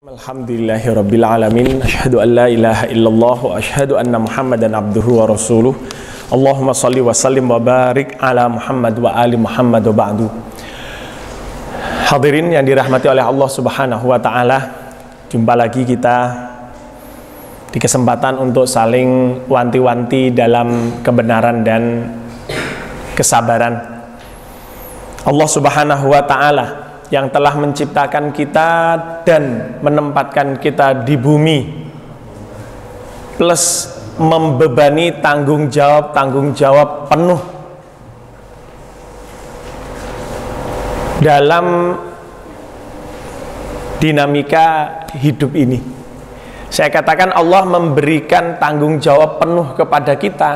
Alhamdulillahirabbil alamin, asyhadu an la ilaha illallah wa asyhadu anna Muhammadan abduhu wa rasuluh. Allahumma shalli wa sallim wa barik ala Muhammad wa ali Muhammad wa ba'du. Hadirin yang dirahmati oleh Allah Subhanahu wa taala, jumpa lagi kita di kesempatan untuk saling wanti-wanti dalam kebenaran dan kesabaran. Allah Subhanahu wa taala yang telah menciptakan kita dan menempatkan kita di bumi, plus membebani tanggung jawab penuh dalam dinamika hidup ini. Saya katakan Allah memberikan tanggung jawab penuh kepada kita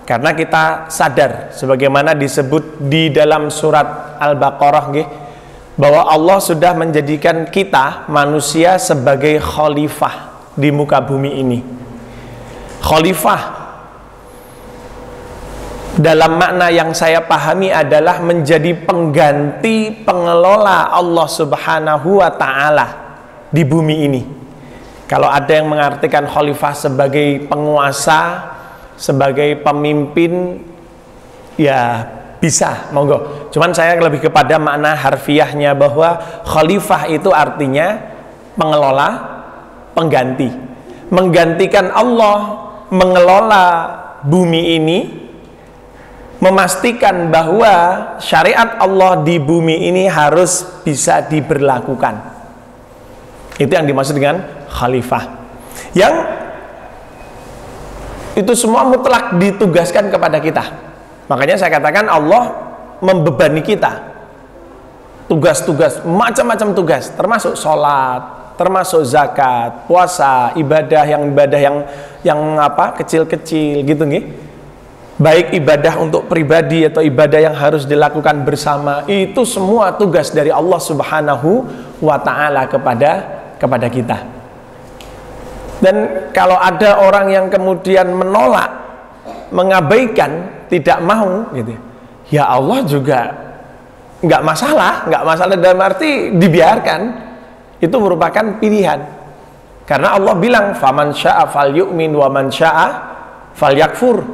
karena kita sadar, sebagaimana disebut di dalam surat Al-Baqarah, bahwa Allah sudah menjadikan kita manusia sebagai khalifah di muka bumi ini. Khalifah dalam makna yang saya pahami adalah menjadi pengganti pengelola Allah Subhanahu wa ta'ala di bumi ini. Kalau ada yang mengartikan khalifah sebagai penguasa, sebagai pemimpin, ya bisa, monggo. Cuman saya lebih kepada makna harfiahnya, bahwa khalifah itu artinya pengelola, pengganti. Menggantikan Allah mengelola bumi ini, memastikan bahwa syariat Allah di bumi ini harus bisa diberlakukan. Itu yang dimaksud dengan khalifah. Yang itu semua mutlak ditugaskan kepada kita. Makanya saya katakan Allah membebani kita tugas-tugas, macam-macam tugas, termasuk sholat, termasuk zakat, puasa, ibadah yang kecil-kecil gitu nih. Baik ibadah untuk pribadi atau ibadah yang harus dilakukan bersama, itu semua tugas dari Allah Subhanahu wa ta'ala kepada kita. Dan kalau ada orang yang kemudian menolak, mengabaikan, tidak mau gitu, ya Allah juga nggak masalah dalam arti dibiarkan. Itu merupakan pilihan, karena Allah bilang faman syaa falyu'min wa man syaa falyakfur.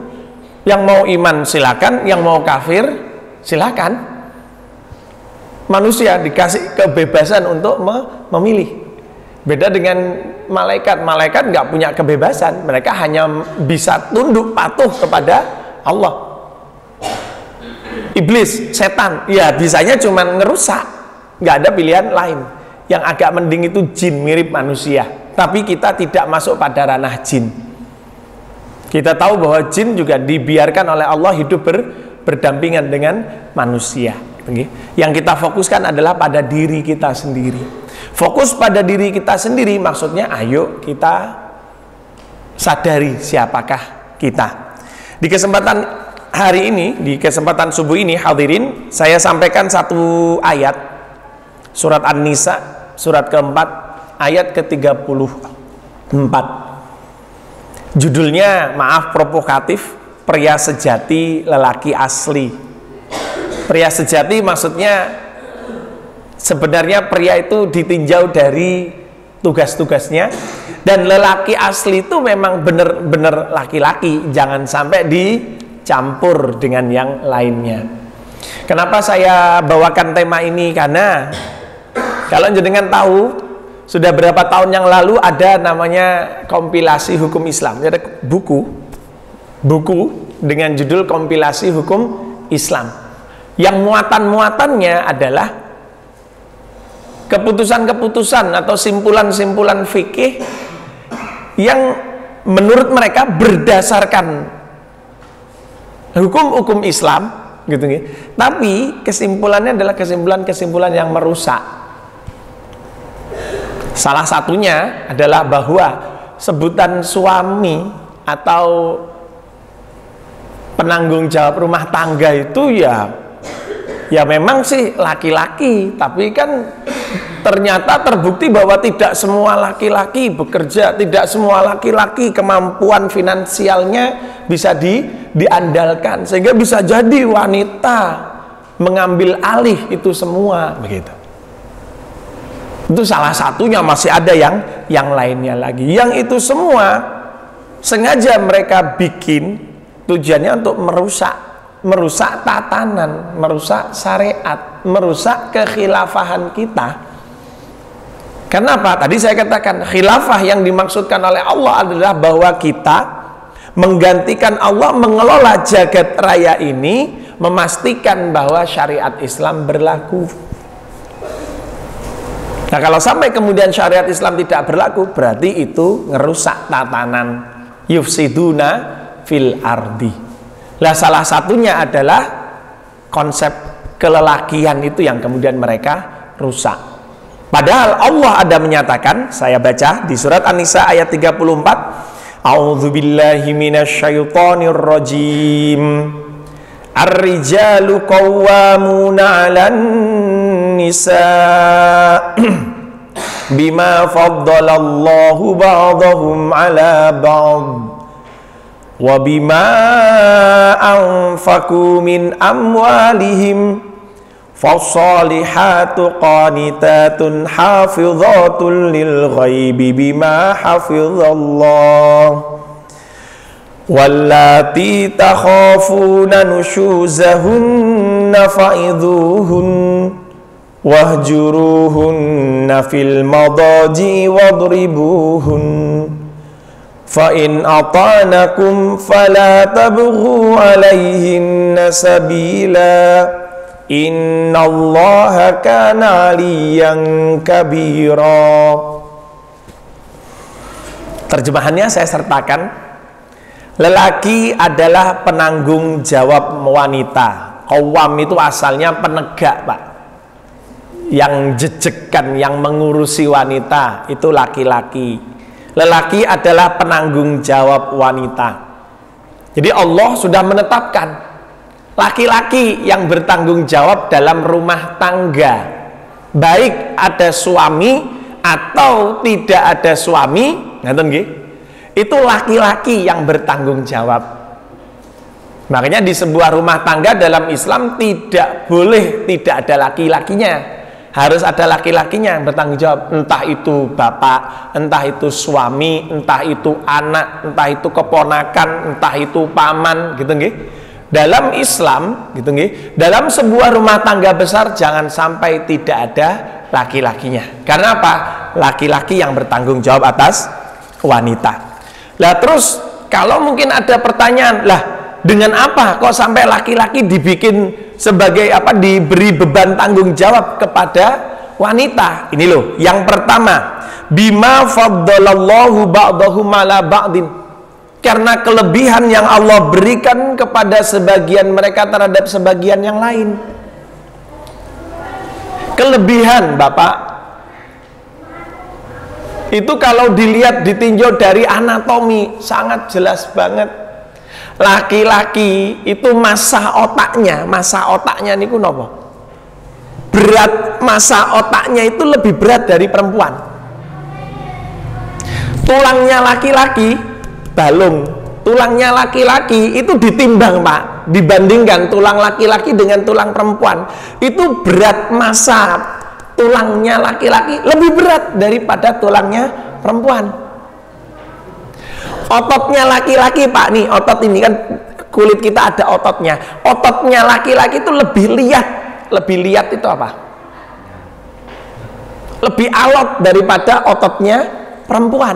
Yang mau iman silakan, yang mau kafir silakan. Manusia dikasih kebebasan untuk memilih. Beda dengan malaikat nggak punya kebebasan, mereka hanya bisa tunduk patuh kepada Allah. Iblis, setan, ya bisanya cuma ngerusak, nggak ada pilihan lain. Yang agak mending itu jin, mirip manusia, tapi kita tidak masuk pada ranah jin. Kita tahu bahwa jin juga dibiarkan oleh Allah hidup berdampingan dengan manusia. Yang kita fokuskan adalah pada diri kita sendiri. Fokus pada diri kita sendiri maksudnya ayo kita sadari siapakah kita. Di kesempatan hari ini, di kesempatan subuh ini, hadirin, saya sampaikan satu ayat surat An-Nisa, surat keempat, ayat ke-34. Judulnya, maaf provokatif, pria sejati lelaki asli. Pria sejati maksudnya sebenarnya pria itu ditinjau dari tugas-tugasnya, dan lelaki asli itu memang benar-benar laki-laki, jangan sampai dicampur dengan yang lainnya. Kenapa saya bawakan tema ini? Karena kalau jenengan tahu, sudah berapa tahun yang lalu ada namanya kompilasi hukum Islam. Ada buku dengan judul kompilasi hukum Islam, yang muatan-muatannya adalah keputusan-keputusan atau simpulan-simpulan fikih yang menurut mereka berdasarkan hukum-hukum Islam gitu nih. Tapi kesimpulannya adalah kesimpulan-kesimpulan yang merusak. Salah satunya adalah bahwa sebutan suami atau penanggung jawab rumah tangga itu ya memang sih laki-laki, tapi kan ternyata terbukti bahwa tidak semua laki-laki bekerja, tidak semua laki-laki kemampuan finansialnya bisa diandalkan, sehingga bisa jadi wanita mengambil alih itu semua begitu. Itu salah satunya, masih ada yang lainnya lagi. Yang itu semua sengaja mereka bikin tujuannya untuk merusak tatanan, merusak syariat, merusak kekhilafahan kita. Kenapa? Tadi saya katakan khilafah yang dimaksudkan oleh Allah adalah bahwa kita menggantikan Allah mengelola jagat raya ini, memastikan bahwa syariat Islam berlaku. Nah, kalau sampai kemudian syariat Islam tidak berlaku, berarti itu ngerusak tatanan, yufsiduna fil ardi. Lah, salah satunya adalah konsep kelelakian itu yang kemudian mereka rusak. Padahal Allah ada menyatakan, saya baca di surat An-Nisa ayat 34, A'udzubillahi minasyaitonir rajim. Ar-rijalu qawwamuna 'alan nisa bima faddalallahu ba'dahum 'ala ba'd wa bima anfaqu min amwalihim. Fassalihatu qanitatun hafizatun lil ghaibi bima hafizallah. Wallati takhafuna nushuzahunna fa'idhuhun wahjuruhunna fil madaji wadribuhun. Fa in ata'nakum fala tabghu 'alaihinna sabila. Innallaha kana 'aliyan kabira. Terjemahannya saya sertakan. Lelaki adalah penanggung jawab wanita. Qawwam itu asalnya penegak, Pak. Yang jejekan, yang mengurusi wanita itu laki-laki. Lelaki adalah penanggung jawab wanita. Jadi Allah sudah menetapkan laki-laki yang bertanggung jawab dalam rumah tangga, baik ada suami atau tidak ada suami, ngaten nggih, itu laki-laki yang bertanggung jawab. Makanya di sebuah rumah tangga dalam Islam tidak boleh tidak ada laki-lakinya, harus ada laki-lakinya yang bertanggung jawab. Entah itu bapak, entah itu suami, entah itu anak, entah itu keponakan, entah itu paman, gitu nggih. Dalam Islam, gitu nggih, dalam sebuah rumah tangga besar jangan sampai tidak ada laki-lakinya. Karena apa? Laki-laki yang bertanggung jawab atas wanita. Lah terus kalau mungkin ada pertanyaan, lah dengan apa kok sampai laki-laki dibikin sebagai apa, diberi beban tanggung jawab kepada wanita? Ini loh, yang pertama, bima faddalallahu ba'dahum 'ala ba'din. Karena kelebihan yang Allah berikan kepada sebagian mereka terhadap sebagian yang lain. Kelebihan, Bapak, itu kalau dilihat ditinjau dari anatomi sangat jelas banget. Laki-laki itu massa otaknya niku napa? Berat massa otaknya itu lebih berat dari perempuan. Tulangnya laki-laki, balung, tulangnya laki-laki itu ditimbang, Pak, dibandingkan tulang laki-laki dengan tulang perempuan, itu berat massa tulangnya laki-laki lebih berat daripada tulangnya perempuan. Ototnya laki-laki, Pak, nih otot ini kan kulit kita ada ototnya. Ototnya laki-laki itu lebih liat. Lebih liat itu apa? Lebih alot daripada ototnya perempuan.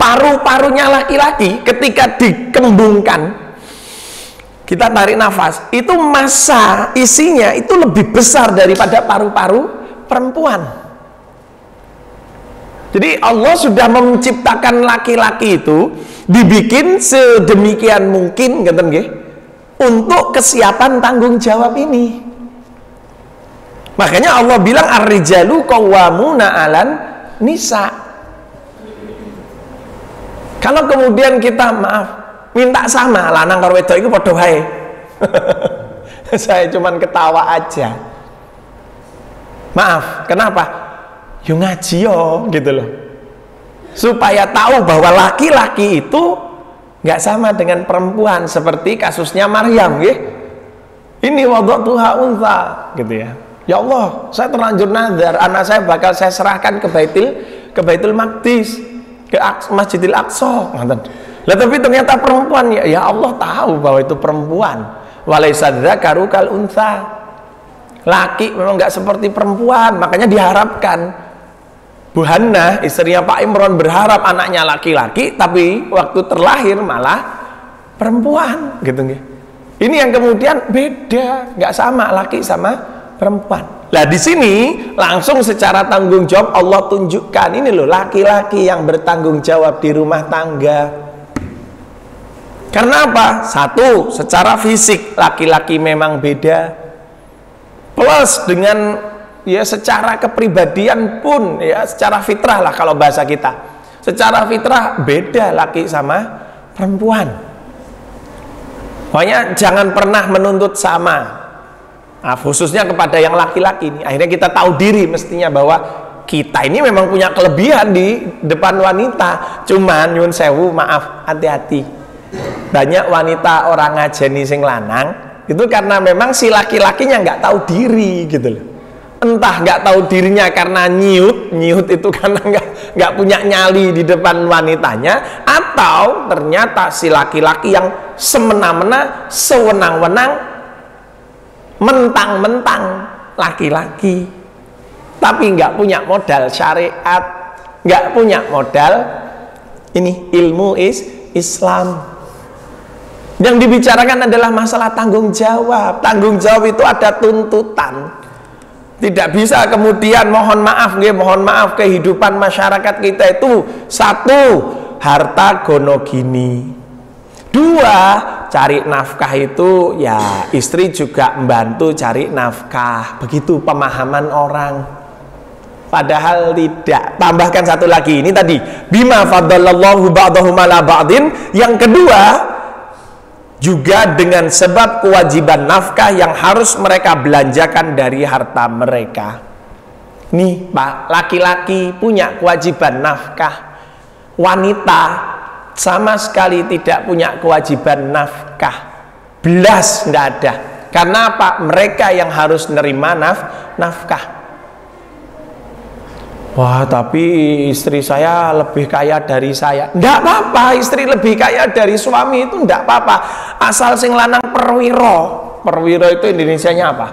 Paru-parunya laki-laki ketika dikembungkan, kita tarik nafas, itu massa isinya itu lebih besar daripada paru-paru perempuan. Jadi Allah sudah menciptakan laki-laki itu dibikin sedemikian mungkin, ngeten nggih, untuk kesiapan tanggung jawab ini. Makanya Allah bilang ar-rijalu qawwamuna 'alan nisa. Kalau kemudian kita minta sama lanang karo wedok itu padha wae. Saya cuman ketawa aja. Maaf, kenapa? Yo ngaji yo, gitu loh. Supaya tahu bahwa laki-laki itu nggak sama dengan perempuan, seperti kasusnya Maryam, nggih. Ini wada'tuha untha gitu ya. Ya Allah, saya terlanjur nazar, anak saya bakal saya serahkan ke Baitul Maqdis, ke Masjidil Aqsa. Lah tapi ternyata perempuan, ya Allah tahu bahwa itu perempuan. Walaisa dzakaru kal untha. Laki memang nggak seperti perempuan, makanya diharapkan. Bu Hannah, istrinya Pak Imran, berharap anaknya laki-laki, tapi waktu terlahir malah perempuan, gitu nggih. Ini yang kemudian beda, nggak sama laki sama perempuan. Nah di sini langsung secara tanggung jawab Allah tunjukkan, ini loh laki-laki yang bertanggung jawab di rumah tangga. Karena apa? Satu, secara fisik laki-laki memang beda. Plus dengan ya secara kepribadian pun ya secara fitrah lah kalau bahasa kita. Secara fitrah beda laki sama perempuan. Pokoknya jangan pernah menuntut sama. Nah, khususnya kepada yang laki-laki ini. Akhirnya kita tahu diri mestinya bahwa kita ini memang punya kelebihan di depan wanita. Cuman nyun sewu, maaf, hati-hati. Banyak wanita orang ngajeni sing lanang itu karena memang si laki-lakinya nggak tahu diri gitu loh. Entah nggak tahu dirinya karena nyiut itu karena nggak punya nyali di depan wanitanya, atau ternyata si laki-laki yang semena-mena, sewenang-wenang, mentang-mentang laki-laki, tapi nggak punya modal syariat, nggak punya modal ini ilmu Islam. Yang dibicarakan adalah masalah tanggung jawab. Tanggung jawab itu ada tuntutan. Tidak bisa kemudian mohon maaf kehidupan masyarakat kita itu satu, harta gono gini. Dua, cari nafkah itu ya istri juga membantu cari nafkah. Begitu pemahaman orang. Padahal tidak. Tambahkan satu lagi, ini tadi bima faddalallahu ba'dahum ala ba'din. Yang kedua, juga dengan sebab kewajiban nafkah yang harus mereka belanjakan dari harta mereka. Nih Pak, laki-laki punya kewajiban nafkah, wanita sama sekali tidak punya kewajiban nafkah. Belas nggak ada. Karena apa? Mereka yang harus nerima nafkah. Wah, tapi istri saya lebih kaya dari saya. Nggak apa-apa, istri lebih kaya dari suami itu nggak apa-apa. Asal sing lanang perwiro. Perwiro itu Indonesianya apa?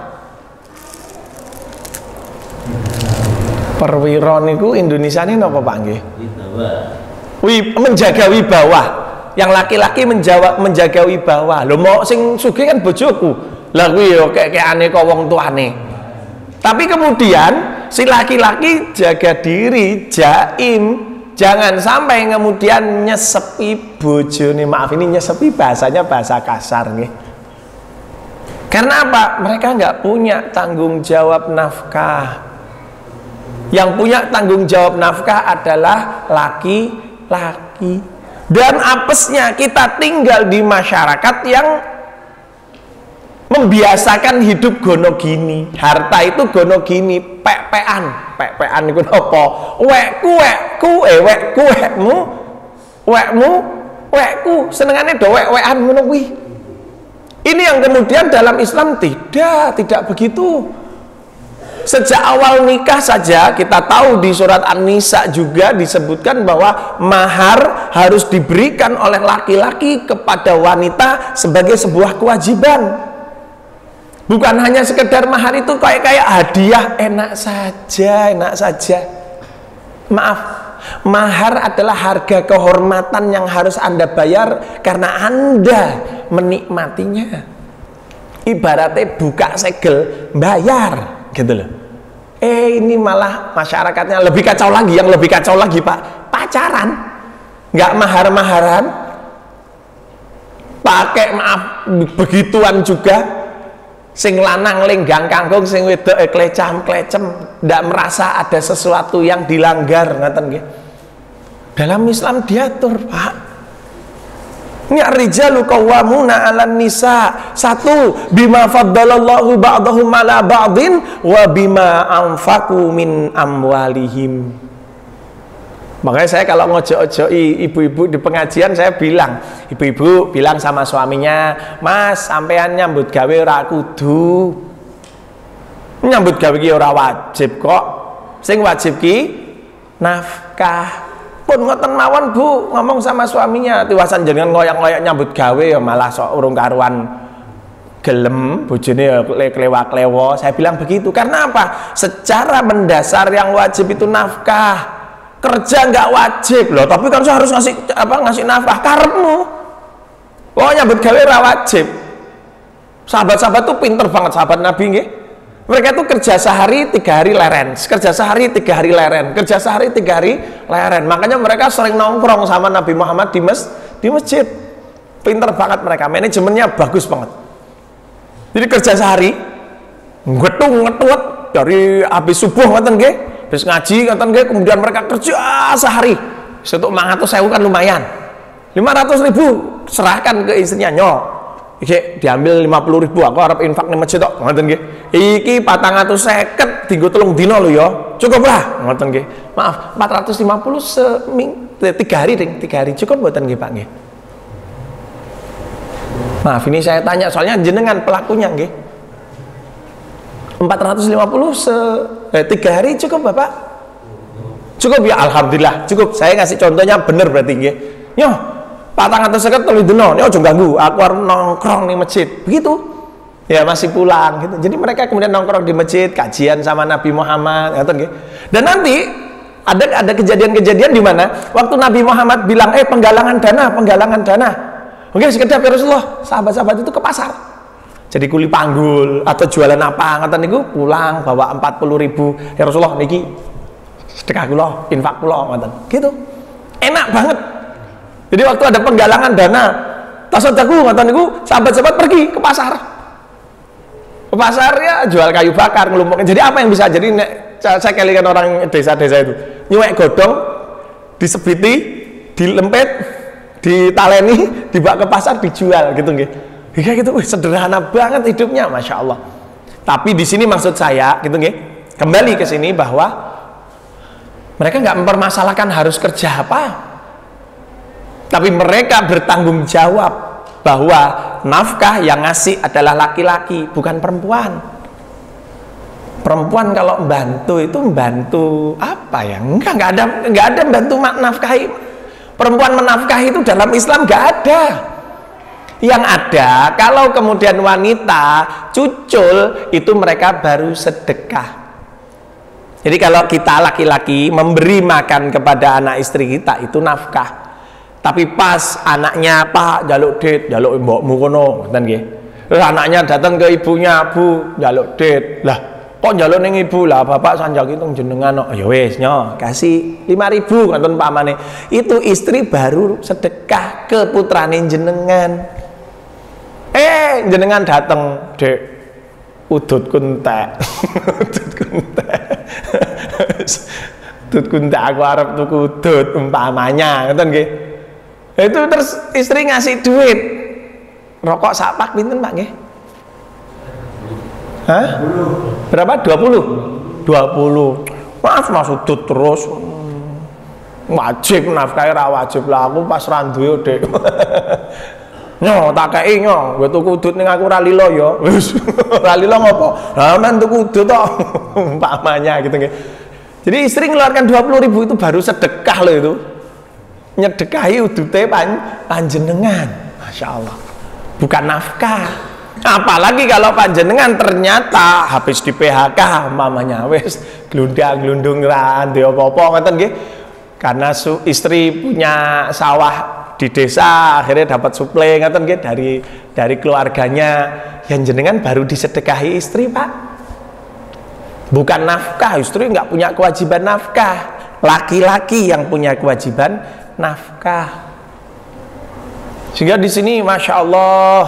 Perwiro niku Indonesianya apa Pak nggih? Menjaga wibawa. Yang laki-laki menjaga wibawa. Lho mau sing sugih kan bojoku. Lah kuwi yo kayak aneh kok wong tuane. Tapi kemudian si laki-laki jaga diri, jaim, jangan sampai kemudian nyesepi bojone. Maaf ini nyesepi bahasanya bahasa kasar nih. Karena apa? Mereka nggak punya tanggung jawab nafkah. Yang punya tanggung jawab nafkah adalah laki-laki. Dan apesnya kita tinggal di masyarakat yang membiasakan hidup gono gini. Harta itu gono gini, pepean itu apa? Wekku, senengannya do wek-wekan ngono kuwi. Ini yang kemudian dalam Islam tidak begitu. Sejak awal nikah saja kita tahu di surat An-Nisa juga disebutkan bahwa mahar harus diberikan oleh laki-laki kepada wanita sebagai sebuah kewajiban. Bukan hanya sekedar mahar itu kayak hadiah, enak saja. Maaf, mahar adalah harga kehormatan yang harus Anda bayar karena Anda menikmatinya. Ibaratnya buka segel, bayar, gitu loh. Ini malah masyarakatnya lebih kacau lagi, yang lebih kacau lagi Pak, pacaran, nggak mahar-maharan, pakai maaf begituan juga. Sing lanang lenggang kangkung, sing wedok klecam-klecem, ndak merasa ada sesuatu yang dilanggar, ngaten nggih. Dalam Islam diatur, Pak. Ini ar-rijalu qawwamuna 'alan nisa. Satu, bima faddalallahu ba'dahum 'ala ba'din wa bima anfaqu min amwalihim. Makanya saya kalau ngojo-ojoi ibu-ibu di pengajian, saya bilang, ibu-ibu bilang sama suaminya, Mas, sampean nyambut gawe ora kudu. Nyambut gawe ki ora wajib kok. Sing wajib ki nafkah. Pun ngoten mawon Bu, ngomong sama suaminya, tiwasan jenengan ngoyak-ngoyak nyambut gawe ya malah sok urung karuan gelem, bojone ya klewa-klewo. Saya bilang begitu karena apa? Secara mendasar yang wajib itu nafkah. Kerja nggak wajib loh, tapi kan saya harus ngasih nafkah karepmu. Oh, nyambut gawe ora wajib. Sahabat-sahabat tuh pinter banget, sahabat Nabi nggih. Mereka tuh kerja sehari 3 hari leren, kerja sehari 3 hari leren, kerja sehari 3 hari leren. Makanya mereka sering nongkrong sama Nabi Muhammad di masjid. Pinter banget mereka, manajemennya bagus banget. Jadi kerja sehari, ngetuat dari habis subuh ngoten nggih. Terus ngaji ngoten nggih, kemudian mereka kerja sehari. Setuk 500.000 kan lumayan. 500.000 serahkan ke istrinya, nyok. Iki diambil 50.000, aku arep infak ning masjid tok, ngoten nggih. Iki 450 dienggo 3 dina lho ya. Cukup lah, ngoten nggih. Maaf, 450 3 hari ding, 3 hari cukup mboten nggih, Pak nggih? Maaf, ini saya tanya soalnya jenengan pelakunya nggih. 450 3 hari cukup Bapak? Cukup ya, alhamdulillah cukup. Saya ngasih contohnya bener berarti nggih. Yo, 450 3 dina, yo aja ganggu, aku arep nongkrong di masjid. Begitu. Ya masih pulang gitu. Jadi mereka kemudian nongkrong di masjid, kajian sama Nabi Muhammad, ngoten nggih. Dan nanti ada kejadian-kejadian di mana waktu Nabi Muhammad bilang, penggalangan dana. Mungkin sekedar ya Rasulullah, sahabat-sahabat itu ke pasar. Jadi kuli panggul atau jualan apa ngoten niku pulang bawa 40.000. Ya Rasulullah niki sedekah kula, infak kula ngoten. Gitu. Enak banget. Jadi waktu ada penggalangan dana, tasadaqu ngoten niku sahabat-sahabat pergi ke pasar. Ke pasar ya jual kayu bakar, ngelumpukin. Jadi apa yang bisa jadi saya kelingan orang desa-desa itu. Nyuwek godong, disebiti, dilempet, ditaleni, dibawa ke pasar dijual gitu nggih. Kayak gitu, sederhana banget hidupnya, masya Allah. Tapi di sini maksud saya, gitu nggih, kembali ke sini bahwa mereka nggak mempermasalahkan harus kerja apa, tapi mereka bertanggung jawab bahwa nafkah yang ngasih adalah laki-laki, bukan perempuan. Perempuan kalau membantu itu membantu apa ya? Nggak ada membantu nafkahi. Perempuan menafkahi itu dalam Islam nggak ada. Yang ada, kalau kemudian wanita cucul, itu mereka baru sedekah. Jadi kalau kita laki-laki memberi makan kepada anak istri kita, itu nafkah. Tapi pas anaknya Pak jaluk duit, jaluk mbokmu kono, ngoten nggih. Terus anaknya datang ke ibunya, Bu, jaluk duit. Lah, kok jaluk ning ibu lah, Bapak sanjak itu jenengan kok. Ya wis, nyo, kasih 5.000 ngoten pamane. Itu istri baru sedekah ke putrane jenengan. Jenengan dateng, Dek, udut kuntek. Udut kuntek. Udut kuntek aku arep tuku udut umpamanya, ngoten nggih. Itu terus istri ngasih duit. Rokok sak pak pinten, Pak nggih? Hah? Berapa? 20. Mas udut terus. Wajib nafkahe ra wajib lah, aku pas ra duwe, Dek. Nyo tak kei nyo, gue tuku udut ning aku ra lilo ya. Wis ra lilo ngopo? Lah men tuku udut tok umpamanya gitu nggih. Jadi istri ngeluarkan 20.000 itu baru sedekah loh itu. Nyedekahi udute panjenengan. Masya Allah. Bukan nafkah. Apalagi kalau panjenengan ternyata habis di PHK umpamanya wis glundang-glundung ra ndek apa-apa ngoten nggih. Karena istri punya sawah di desa, akhirnya dapat suplai ngoten nggih dari keluarganya, yang jenengan baru disedekahi istri, Pak. Bukan nafkah, istri nggak punya kewajiban nafkah, laki-laki yang punya kewajiban nafkah. Sehingga di sini masya Allah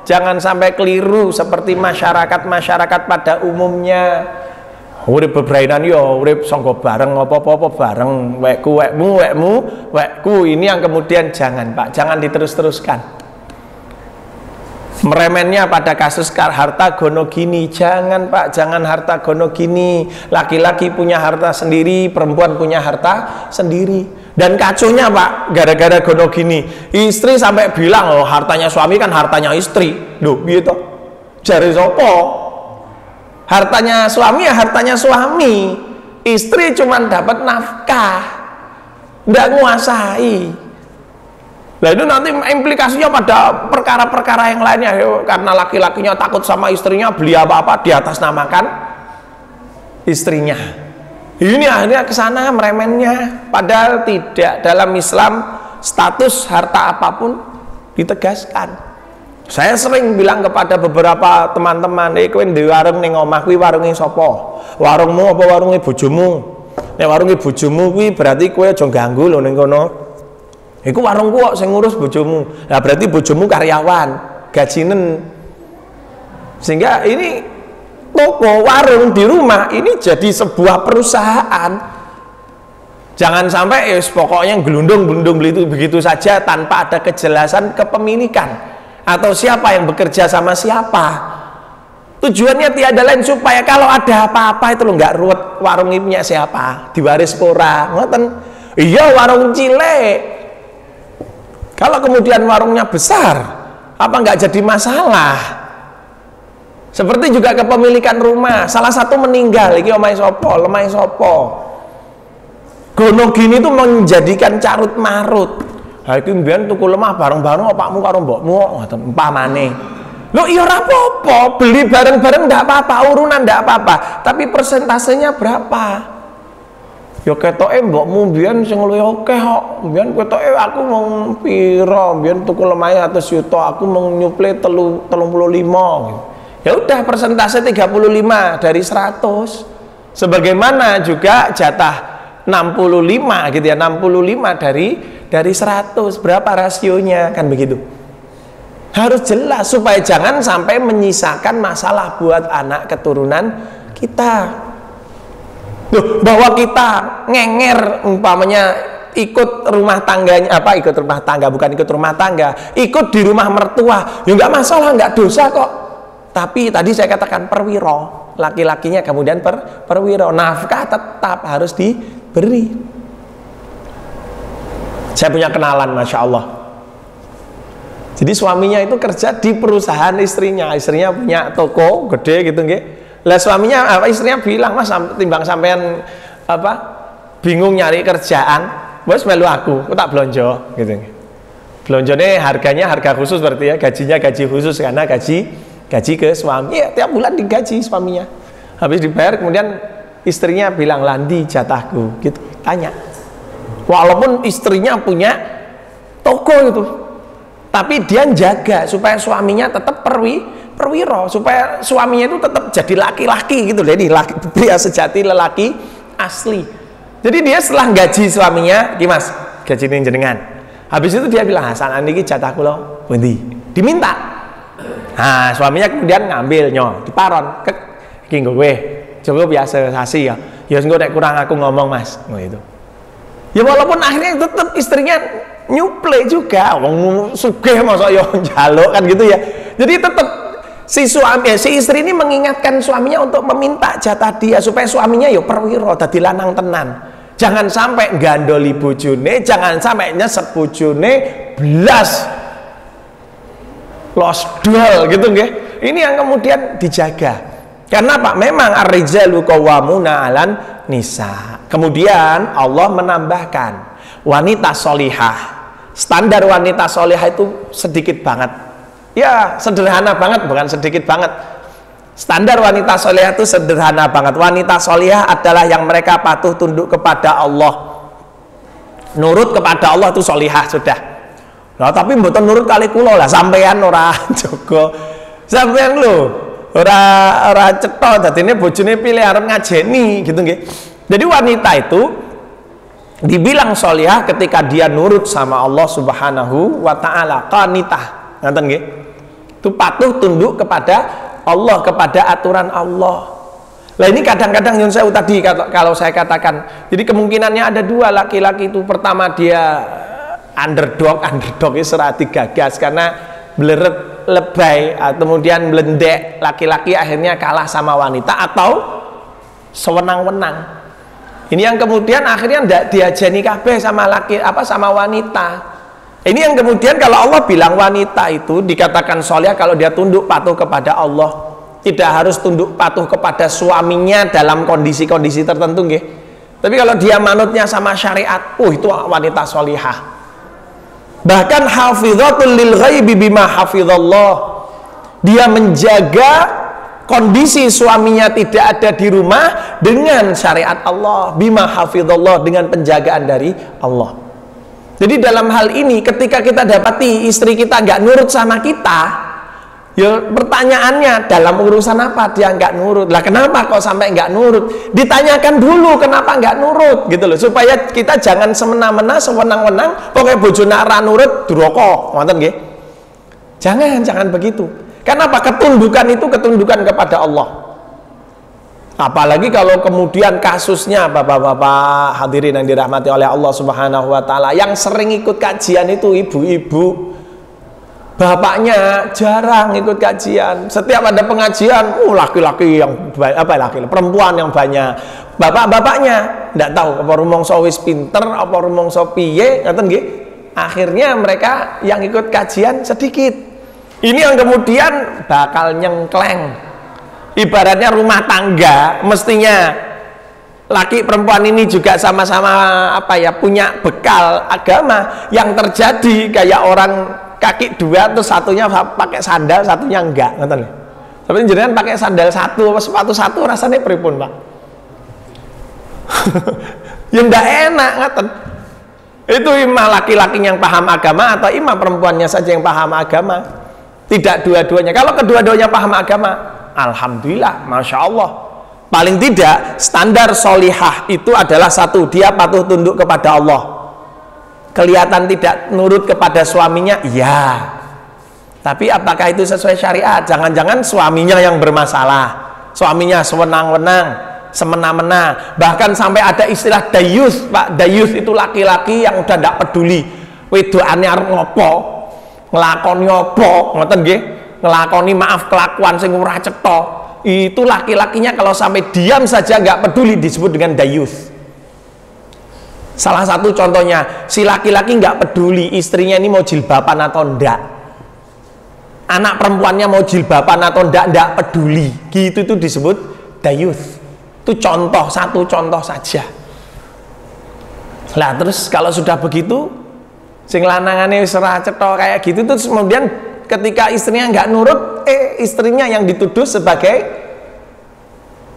jangan sampai keliru seperti masyarakat pada umumnya. Urip bebrainan yo, urip sanggo bareng apa-apa bareng, wekku, ini yang kemudian jangan, Pak, jangan diterus-teruskan. Meremennya pada kasus harta gono gini, jangan, Pak, jangan harta gono gini. Laki-laki punya harta sendiri, perempuan punya harta sendiri. Dan kacaunya Pak, gara-gara gono gini, istri sampai bilang loh, hartanya suami kan hartanya istri. Loh, gitu. Jari sopo? Hartanya suami ya hartanya suami. Istri cuman dapat nafkah, nggak nguasai. Nah itu nanti implikasinya pada perkara-perkara yang lainnya. Karena laki-lakinya takut sama istrinya, beli apa-apa di atas namakan istrinya. Ini akhirnya kesana meremennya. Padahal tidak, dalam Islam status harta apapun ditegaskan. Saya sering bilang kepada beberapa teman-teman, kowe ndek warung ning omah kuwi warunge sapa? Warungmu apa warunge bojomu? Nek warunge bojomu kuwi berarti kowe aja ganggu lho ning kono. Iku warungku kok sing ngurus bojomu. Nah berarti bojomu karyawan, gajinen. Sehingga ini toko, warung di rumah ini jadi sebuah perusahaan. Jangan sampai pokoknya gelundung-gelundung begitu saja tanpa ada kejelasan kepemilikan atau siapa yang bekerja sama siapa. Tujuannya tiada lain supaya kalau ada apa-apa itu lo nggak ruwet, warung ini punya siapa, diwaris pora, ngoten. Iya warung cilik. Kalau kemudian warungnya besar, apa nggak jadi masalah? Seperti juga kepemilikan rumah, salah satu meninggal, iki omahe sapa, lemahe sapa. Gono gini itu menjadikan carut marut. Ha iki mbiyen tuku lemah bareng-bareng opakmu karo mbokmu ngoten umpamane. Lho iya ora apa-apa, beli bareng-bareng ndak apa-apa, urunan ndak apa-apa, tapi persentasenya berapa? Ya ketoke mbokmu mbiyen sing luwih akeh kok. Mbiyen ketoke aku mau pira, mbiyen tuku lemahe 100 juta, aku mau nyuple 35 gitu. Ya udah persentase 35 dari 100. Sebagaimana juga jatah 65 gitu ya, 65 dari 100. Berapa rasionya kan begitu. Harus jelas supaya jangan sampai menyisakan masalah buat anak keturunan kita. Loh, bahwa kita ngenger umpamanya ikut rumah tangganya, apa ikut rumah tangga, bukan ikut rumah tangga, ikut di rumah mertua, ya nggak masalah, nggak dosa kok. Tapi tadi saya katakan perwiro, laki-lakinya kemudian perwiro, nafkah tetap harus diberi. Saya punya kenalan, masya Allah. Jadi suaminya itu kerja di perusahaan istrinya punya toko gede gitu nggih. Lah suaminya istrinya bilang, "Mas, timbang sampean bingung nyari kerjaan, wes melu aku tak blonjo." gitu. Blonjone harganya harga khusus berarti ya, gajinya gaji khusus karena gaji ke suami. Ya, tiap bulan digaji suaminya. Habis dibayar kemudian istrinya bilang, "Landi jatahku." gitu. Tanya. Walaupun istrinya punya toko itu, tapi dia jaga supaya suaminya tetap perwiro, supaya suaminya itu tetap jadi laki-laki gitu. Jadi pria sejati, lelaki asli. Jadi dia setelah gaji suaminya, "Ki Mas, gaji ini jenengan." Habis itu dia bilang, "Hasan niki jatahku lo." Pundi? Diminta. Nah, suaminya kemudian ngambil diparon ke nggo kowe. Coba biasa sasi ya. Ya engko nek kurang aku ngomong, Mas. Gitu. Ya walaupun akhirnya tetap istrinya nyuple juga, wong sugih masa yo njaluk kan gitu ya. Jadi tetap si istri ini mengingatkan suaminya untuk meminta jatah dia supaya suaminya yo perwiro dadi lanang tenan. Jangan sampai gandoli bojone, jangan sampai nyesep bojone blas losdol gitu nggih. Ini yang kemudian dijaga. Karena Pak memang ar-rijalu qawwamuna 'alan nisa. Kemudian Allah menambahkan wanita solihah. Standar wanita solihah itu sedikit banget. Ya, sederhana banget, bukan sedikit banget. Standar wanita solihah itu sederhana banget. Wanita solihah adalah yang mereka patuh tunduk kepada Allah. Nurut kepada Allah itu solihah sudah. Nah, tapi mboten nurut kali kula lah, sampean ora jaga. Sampean lho, ora cetha dadine bojone pilih arep ngajeni gitu nggih. Jadi wanita itu dibilang solihah ketika dia nurut sama Allah Subhanahu wa taala, qanitah. Ngoten nggih. Itu patuh tunduk kepada Allah, kepada aturan Allah. Lah ini kadang-kadang yang saya tadi kalau saya katakan, jadi kemungkinannya ada dua laki-laki itu. Pertama dia underdog itu serati gagas karena beleret lebay, kemudian melendek, laki-laki akhirnya kalah sama wanita atau sewenang-wenang. Ini yang kemudian akhirnya ndak diajeni kabeh sama laki sama wanita. Ini yang kemudian kalau Allah bilang wanita itu dikatakan soleh kalau dia tunduk patuh kepada Allah, tidak harus tunduk patuh kepada suaminya dalam kondisi-kondisi tertentu, nggih. Tapi kalau dia manutnya sama syariat, itu wanita solihah. Bahkan hafidhatul lil ghaibi bima hafizallah. Dia menjaga kondisi suaminya tidak ada di rumah dengan syariat Allah, bima hafizallah, dengan penjagaan dari Allah. Jadi dalam hal ini ketika kita dapati istri kita nggak nurut sama kita, ya pertanyaannya dalam urusan apa dia nggak nurut? Lah kenapa kok sampai nggak nurut? Ditanyakan dulu kenapa nggak nurut gitu loh, supaya kita jangan semena-mena sewenang-wenang pokoknya bojone ra nurut duraka, ngoten nggih. Jangan begitu. Kenapa? Ketundukan itu ketundukan kepada Allah. Apalagi kalau kemudian kasusnya bapak-bapak hadirin yang dirahmati oleh Allah Subhanahu wa taala, yang sering ikut kajian itu ibu-ibu. Bapaknya jarang ikut kajian. Setiap ada pengajian, laki-laki yang perempuan yang banyak. Bapak-bapaknya ndak tahu apa rumangsa wis pinter, apa rumangsa piye, ngoten nggih. Akhirnya mereka yang ikut kajian sedikit. Ini yang kemudian bakal nyengkleng. Ibaratnya rumah tangga, mestinya laki perempuan ini juga sama-sama punya bekal agama. Yang terjadi kayak orang kaki dua, terus satunya pakai sandal, satunya enggak, ngoten lho. Tapi jenengan pakai sandal satu, sepatu satu, rasanya pripun, Pak? Ya ndak enak, ngoten. Itu imam laki-lakinya yang paham agama atau imam perempuannya saja yang paham agama? Tidak dua-duanya. Kalau kedua-duanya paham agama, alhamdulillah, masya Allah. Paling tidak standar solihah itu adalah satu, dia patuh tunduk kepada Allah. Kelihatan tidak nurut kepada suaminya, iya. Tapi apakah itu sesuai syariat? Jangan-jangan suaminya yang bermasalah, suaminya sewenang-wenang, semena-mena. Bahkan sampai ada istilah dayus, Pak. Dayus itu laki-laki yang udah tidak peduli wedokane arep ngopo, nglakoni apa, ngoten nggih, nglakoni maaf kelakuan sing ora cetha. Itu laki-lakinya kalau sampai diam saja nggak peduli disebut dengan dayus. Salah satu contohnya, si laki-laki nggak peduli istrinya ini mau jilbaban atau enggak, anak perempuannya mau jilbaban atau enggak peduli, gitu itu disebut dayus. Itu contoh, satu contoh saja. Lah terus kalau sudah begitu, sing lanangane wis ora cetha kayak gitu, terus kemudian ketika istrinya nggak nurut, istrinya yang dituduh sebagai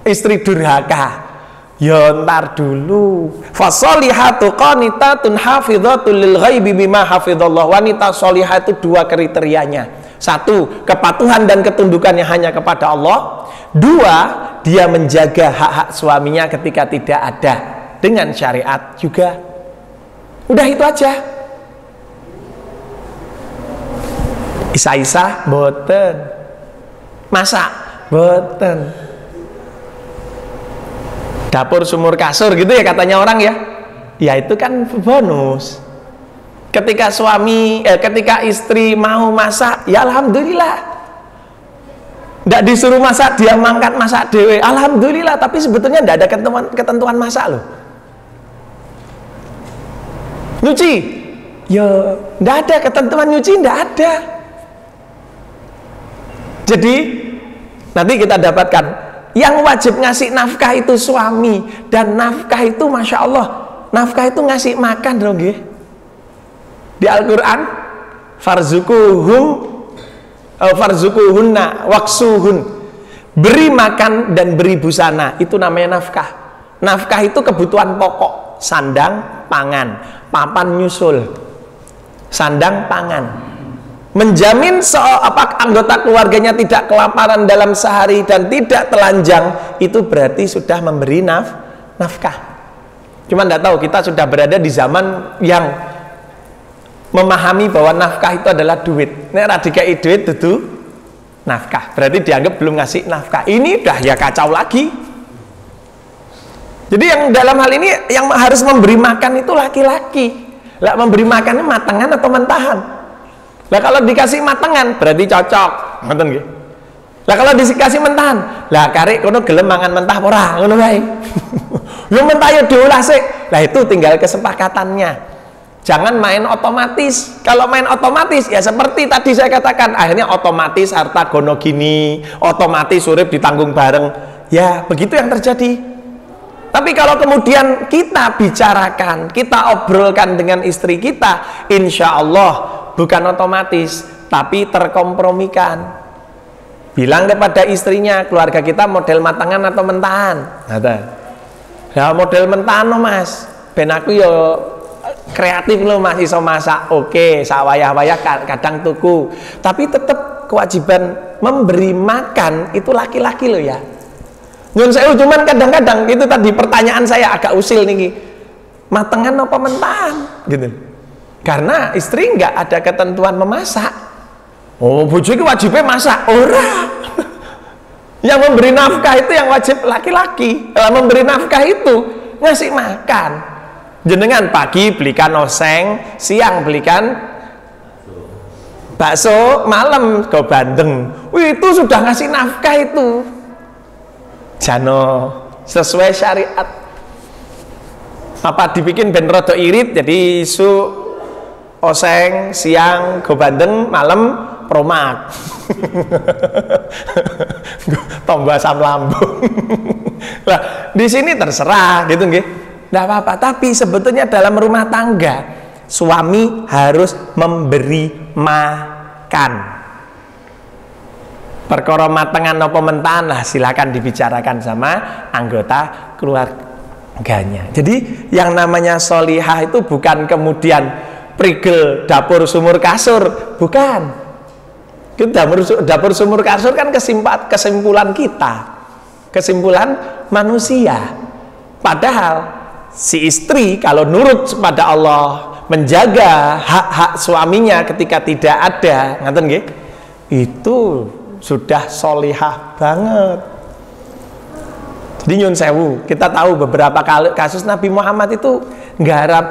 istri durhaka. Ya ntar dulu. Fasolihatu qanitatun hafidhatul lil ghaibi bima hafidhallah. Wanita solihah itu dua kriterianya. Satu, kepatuhan dan ketundukannya hanya kepada Allah. Dua, dia menjaga hak-hak suaminya ketika tidak ada dengan syariat juga. Udah itu aja. Isa-isa boten, masak boten, dapur sumur kasur gitu ya katanya orang ya. Ya itu kan bonus. Ketika ketika istri mau masak, ya alhamdulillah. Nggak disuruh masak, dia mangkat masak dewe, alhamdulillah. Tapi sebetulnya nggak ada ketentuan masak loh. Nyuci, ya nggak ada ketentuan nyuci, nggak ada. Jadi nanti kita dapatkan yang wajib ngasih nafkah itu suami, dan nafkah itu masya Allah, nafkah itu ngasih makan dong nggih. Di Al-Quran farzukuhunna waksuhun, beri makan dan beri busana, itu namanya nafkah. Nafkah itu kebutuhan pokok, sandang, pangan, papan nyusul, sandang, pangan. Menjamin anggota keluarganya tidak kelaparan dalam sehari dan tidak telanjang, itu berarti sudah memberi nafkah. Cuma tidak tahu, kita sudah berada di zaman yang memahami bahwa nafkah itu adalah duit. Nek ra dikai duit itu nafkah, berarti dianggap belum ngasih nafkah. Ini udah ya kacau lagi. Jadi yang dalam hal ini yang harus memberi makan itu laki-laki. Lah memberi makannya matangan atau mentahan? Lah kalau dikasih matangan berarti cocok, ngoten nggih. Lah kalau dikasih mentahan, lah karek kono gelem mangan mentah ora, ngono wae. Lu mentayo diolah sih. Lah itu tinggal kesepakatannya. Jangan main otomatis. Kalau main otomatis ya seperti tadi saya katakan, akhirnya otomatis harta gono gini, otomatis urip ditanggung bareng. Ya, begitu yang terjadi. Tapi kalau kemudian kita bicarakan, kita obrolkan dengan istri kita, insya Allah bukan otomatis, tapi terkompromikan. Bilang kepada istrinya, keluarga kita model matangan atau mentahan? Ya model mentahan loh mas, ben aku yo kreatif loh mas, iso masak, oke, sawayah-wayah kadang tuku, tapi tetap kewajiban memberi makan itu laki-laki loh ya. Nyun sewu, cuman kadang-kadang itu tadi pertanyaan saya agak usil nih, matengan apa mentahan gitu. Karena istri nggak ada ketentuan memasak. Oh, bojo iki wajibnya masak. Ora. Yang memberi nafkah itu yang wajib laki-laki. Memberi nafkah itu ngasih makan. Jenengan pagi belikan oseng, siang belikan bakso, malam ke bandeng. Wih, itu sudah ngasih nafkah itu. Jano sesuai syariat. Apa dibikin ben rada irit, jadi oseng, siang go bandeng, malam promak. Tombak asam lambung. Lah, di sini terserah gitu nggih. Enggak apa-apa, tapi sebetulnya dalam rumah tangga suami harus memberi makan. Perkara matengan apa mentahan lah silakan dibicarakan sama anggota keluarganya. Jadi yang namanya solihah itu bukan kemudian prigel dapur sumur kasur, bukan. Dapur sumur kasur kan kesimpulan kita, kesimpulan manusia. Padahal si istri kalau nurut kepada Allah, menjaga hak-hak suaminya ketika tidak ada, ngaten nggih, itu sudah solihah banget. Jadi nyun sewu, kita tahu beberapa kali kasus Nabi Muhammad itu nggarap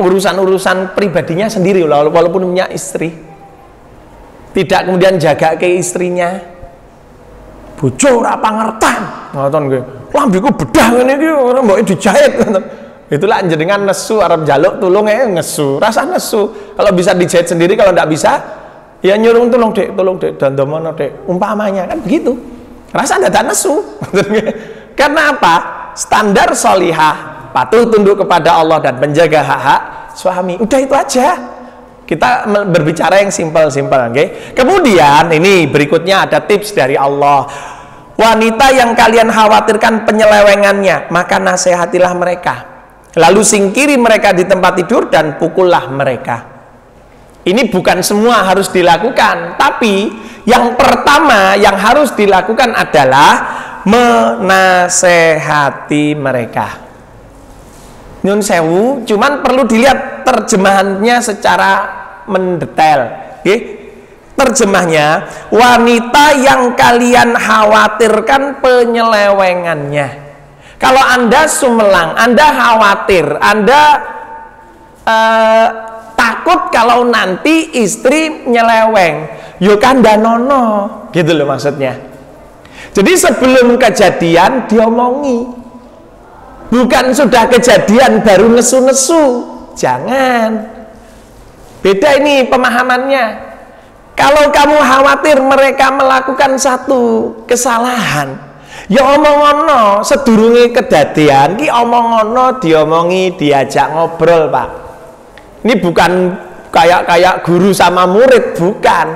urusan-urusan pribadinya sendiri walaupun punya istri, tidak kemudian jaga ke istrinya. Bojo ora pangertan ngoten nggih, lambiku bedah ngene iki ora mbok dijahit ngoten. Itulah jenengan nesu arep njaluk tulung ngesu, rasa nesu. Kalau bisa dijahit sendiri, kalau ndak bisa ya nyuruh tolong dek dandomono dek, umpamanya kan begitu. Rasa ndak nesu. Karena apa? Standar solihah, patuh tunduk kepada Allah dan menjaga hak-hak suami. Udah itu aja. Kita berbicara yang simpel-simpel, okay? Kemudian ini berikutnya ada tips dari Allah. Wanita yang kalian khawatirkan penyelewengannya, maka nasihatilah mereka. Lalu singkiri mereka di tempat tidur dan pukullah mereka. Ini bukan semua harus dilakukan, tapi yang pertama yang harus dilakukan adalah menasehati mereka. Nyun sewu, cuman perlu dilihat terjemahannya secara mendetail. Terjemahnya, wanita yang kalian khawatirkan penyelewengannya. Kalau Anda sumelang, Anda khawatir, Anda takut kalau nanti istri nyeleweng, yo kandhanono, gitu loh maksudnya. Jadi sebelum kejadian diomongi, bukan sudah kejadian baru nesu-nesu. Jangan. Beda ini pemahamannya. Kalau kamu khawatir mereka melakukan satu kesalahan, ya omong-ono sedurunge kedadian ki omong-ono diomongi, diajak ngobrol, Pak. Ini bukan kayak guru sama murid, bukan.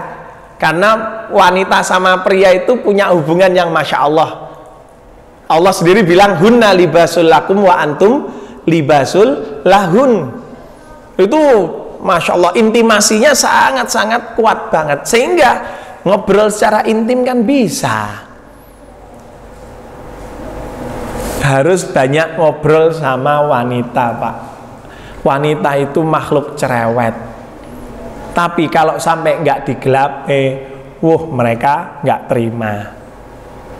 Karena wanita sama pria itu punya hubungan yang Masya Allah. Allah sendiri bilang, hunna libasul lakum wa antum libasul lahun. Itu Masya Allah, intimasinya sangat-sangat kuat banget. Sehingga ngobrol secara intim kan bisa. Harus banyak ngobrol sama wanita, Pak. Wanita itu makhluk cerewet. Tapi kalau sampai nggak digelap, mereka nggak terima.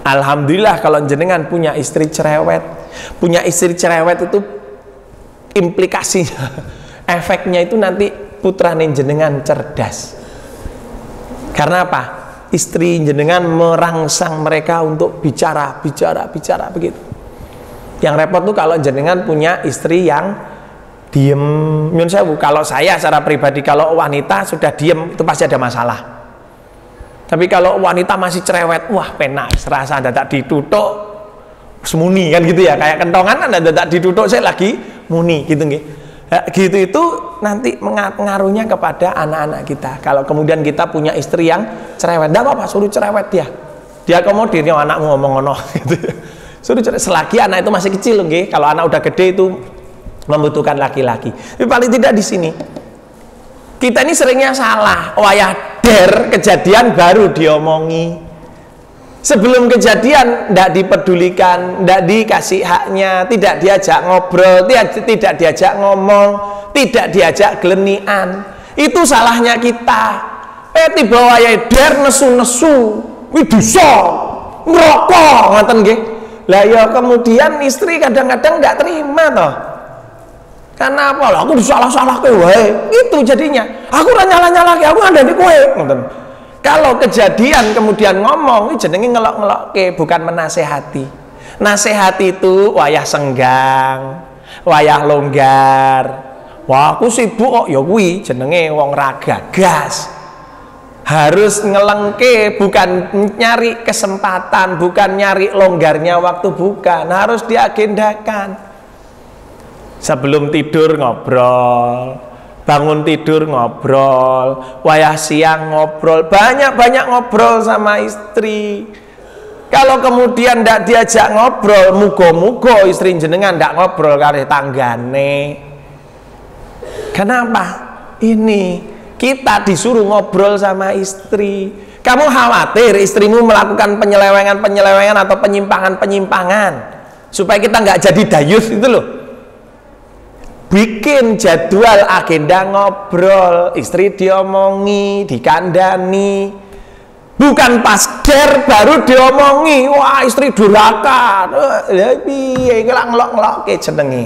Alhamdulillah kalau jenengan punya istri cerewet. Punya istri cerewet itu implikasinya, efeknya itu nanti putrane jenengan cerdas. Karena apa? Istri jenengan merangsang mereka untuk bicara begitu. Yang repot tuh kalau jenengan punya istri yang diem. Nyun sewu, kalau saya secara pribadi, kalau wanita sudah diem itu pasti ada masalah. Tapi kalau wanita masih cerewet, wah penak, serasa dadak ditutuk semuni kan gitu ya, kayak kentongan kan dadak ditutuk saya lagi muni gitu nggih. Gitu itu nanti mengaruhnya kepada anak-anak kita. Kalau kemudian kita punya istri yang cerewet, enggak apa-apa, suruh cerewet dia akomodirnya anakmu ngomong ngono gitu. Suruh cerewet selagi anak itu masih kecil nggih. Kalau anak udah gede itu membutuhkan laki-laki. Tapi paling tidak di sini kita ini seringnya salah. Wayah der kejadian baru diomongi. Sebelum kejadian tidak dipedulikan, tidak dikasih haknya, tidak diajak ngobrol, tidak diajak ngomong, tidak diajak gelenian. Itu salahnya kita. Tiba wayah der nesu-nesu, widuso, ngerokok, ngoten nggih. Lah ya kemudian istri kadang-kadang nggak terima toh. Karena apa lah? Aku disalah-salah ke wae. Itu jadinya. Aku ora nyala-nyalake, aku ngandani kowe. Ngoten. Kalau kejadian kemudian ngomong, jenenge ngelok-ngelokke, bukan menasehati. Nasehati itu wayah senggang, wayah longgar. Wah, aku sibuk kok, ya kuwi jenenge wong ra gagas. Harus ngelengke, bukan nyari kesempatan, bukan nyari longgarnya waktu, bukan. Harus diagendakan. Sebelum tidur ngobrol, bangun tidur ngobrol, wayah siang ngobrol, banyak-banyak ngobrol sama istri. Kalau kemudian ndak diajak ngobrol, mugo-mugo istri jenengan ndak ngobrol karo tanggane. Kenapa? Ini kita disuruh ngobrol sama istri. Kamu khawatir istrimu melakukan penyelewengan atau penyimpangan supaya kita nggak jadi dayus itu loh. Bikin jadwal agenda ngobrol, istri diomongi, dikandani. Bukan pas der baru diomongi, wah istri durhaka. Lha piye ngelok-ngelokke jenenge.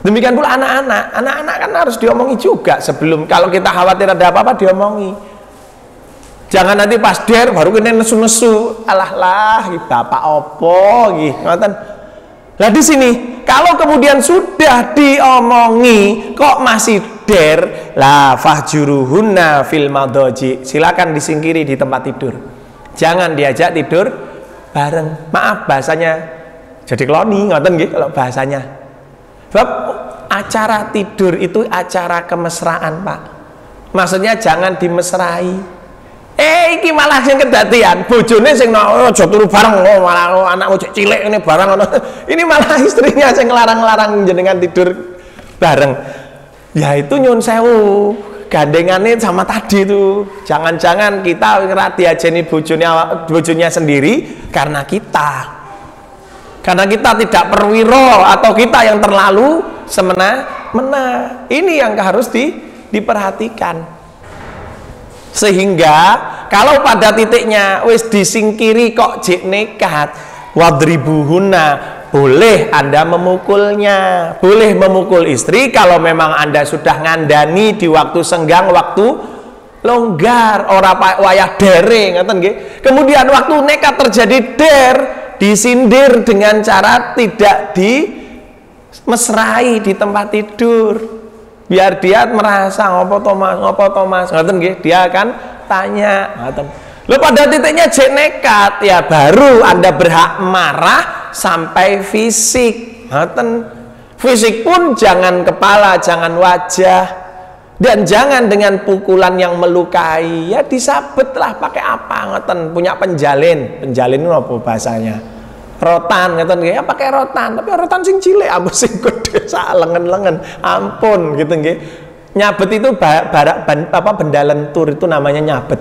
Demikian pula anak-anak kan harus diomongi juga sebelum, kalau kita khawatir ada apa-apa diomongi. Jangan nanti pas der baru kene nesu-nesu, alah bapak opo nggih, ngoten. Lah di sini kalau kemudian sudah diomongi kok masih der, la fahjuruhunna fil madaji, silakan disingkiri di tempat tidur. Jangan diajak tidur bareng. Maaf bahasanya jadi kloni ngoten nggih kalau bahasanya. Sebab acara tidur itu acara kemesraan, Pak. Maksudnya jangan dimesrai. Iki malah sing kedadian bojone sing aja turu bareng, malah anakmu cek cilik ini bareng. Ini malah istrinya sing nglarang-larang jenengan tidur bareng. Ya itu nyun sewu, gandengannya sama tadi tuh. Jangan-jangan kita diajeni bojonya sendiri karena kita tidak perwiro atau kita yang terlalu semena-mena. Ini yang harus diperhatikan. Sehingga kalau pada titiknya wis disingkiri kok jek nekat, wadribuhunna, boleh Anda memukulnya, boleh memukul istri kalau memang Anda sudah ngandani di waktu senggang, waktu longgar, ora wayah dere ngoten nggih. Kemudian waktu nekat terjadi der, disindir dengan cara tidak dimesrai di tempat tidur. Biar dia merasa ngopo Thomas ngoten nggih, dia akan tanya ngoten. Lho pada titiknya jek nekat ya baru Anda berhak marah sampai fisik ngoten. Fisik pun jangan kepala, jangan wajah, dan jangan dengan pukulan yang melukai. Ya disabetlah pakai apa ngoten, punya penjalin itu apa bahasanya? Rotan ngoten nggih, ya pakai rotan, tapi rotan sing cilik ambu sing gede sak lengen-lengen. Ampun gitu nggih. Nyabet itu benda lentur itu namanya nyabet.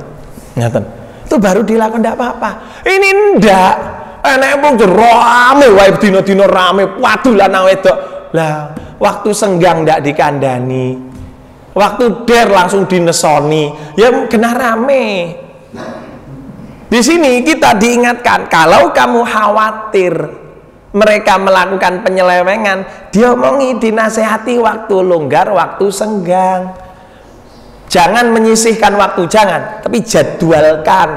Ngoten. Itu baru dilakukan ndak apa-apa. Ini ndak. Enek wong rame wae dina-dina rame, waduh lanang wedok. Lah, waktu senggang ndak dikandani. Waktu der langsung dinesoni. Ya kena rame. Di sini kita diingatkan, kalau kamu khawatir mereka melakukan penyelewengan, diomongi, dinasehati waktu longgar, waktu senggang. Jangan menyisihkan waktu, jangan, tapi jadwalkan.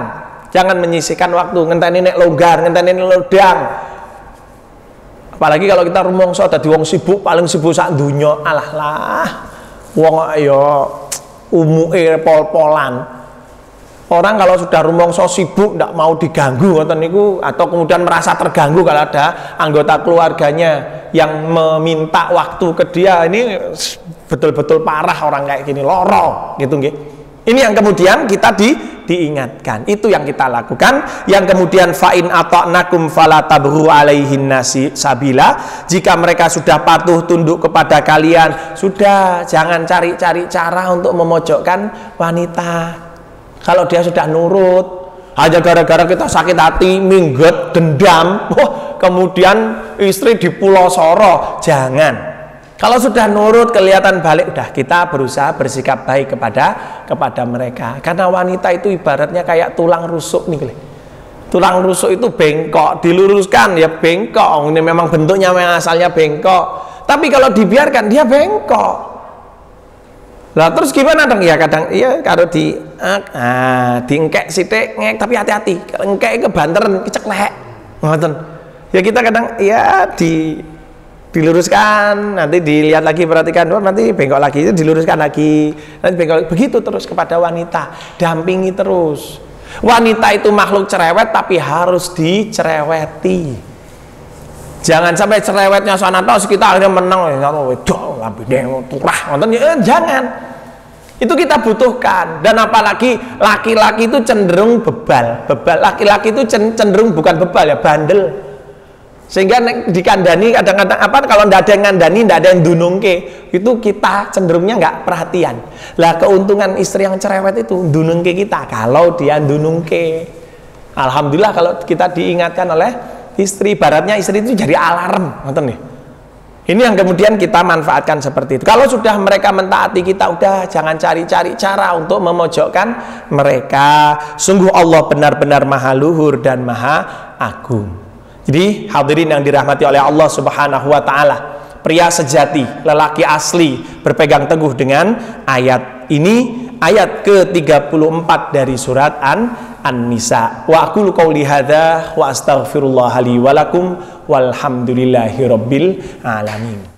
Jangan menyisihkan waktu, ngenteni nek longgar, ngenteni nek lodang. Apalagi kalau kita rumangsa dadi wong sibuk, paling sibuk sak donya. Alah lah. Wong ya umuke pol-polan. Orang kalau sudah rumangsa sibuk, tidak mau diganggu atau kemudian merasa terganggu kalau ada anggota keluarganya yang meminta waktu ke dia, ini betul-betul parah orang kayak gini, loro gitu nggih. Ini yang kemudian kita diingatkan. Itu yang kita lakukan. Yang kemudian fa'in ata'nakum fala tabghu alaihin nasi sabila. Jika mereka sudah patuh tunduk kepada kalian, sudah jangan cari-cari cara untuk memojokkan wanita. Kalau dia sudah nurut, hanya gara-gara kita sakit hati, minggat, dendam, kemudian istri di Pulau Soro, jangan. Kalau sudah nurut, kelihatan balik, udah kita berusaha bersikap baik kepada mereka. Karena wanita itu ibaratnya kayak tulang rusuk nih. Tulang rusuk itu bengkok, diluruskan ya bengkok. Ini memang bentuknya asalnya bengkok. Tapi kalau dibiarkan dia bengkok. Lah terus gimana dong? Ya kadang iya kalau diengkek sithik ngek, tapi hati-hati. Kalau engkek kebanteran keceklek. Ngoten. Ya kita kadang ya diluruskan, nanti dilihat lagi, perhatikan, nanti bengkok lagi, itu diluruskan lagi, nanti bengkok, begitu terus kepada wanita, dampingi terus. Wanita itu makhluk cerewet, tapi harus dicereweti. Jangan sampai cerewetnya sanata kita akhirnya menang, jangan. Itu kita butuhkan. Dan apalagi laki-laki itu cenderung bebal. Laki-laki itu cenderung bukan bebal ya, bandel. Sehingga dikandani kadang-kadang kalau ndak ada yang ngandani, ndak ada yang dunungke, itu kita cenderungnya nggak perhatian. Lah keuntungan istri yang cerewet itu dunungke kita kalau dia dunungke. Alhamdulillah kalau kita diingatkan oleh istri, ibaratnya istri itu jadi alarm, nonton nih. Ini yang kemudian kita manfaatkan seperti itu. Kalau sudah mereka mentaati kita, udah jangan cari-cari cara untuk memojokkan mereka. Sungguh Allah benar-benar maha luhur dan maha agung. Jadi hadirin yang dirahmati oleh Allah Subhanahu wa taala, pria sejati, lelaki asli berpegang teguh dengan ayat ini, ayat ke-34 dari surat An-Nisa. Wa aqulu qouli hadza wa astaghfirullah li wa lakum walhamdulillahi rabbil alamin.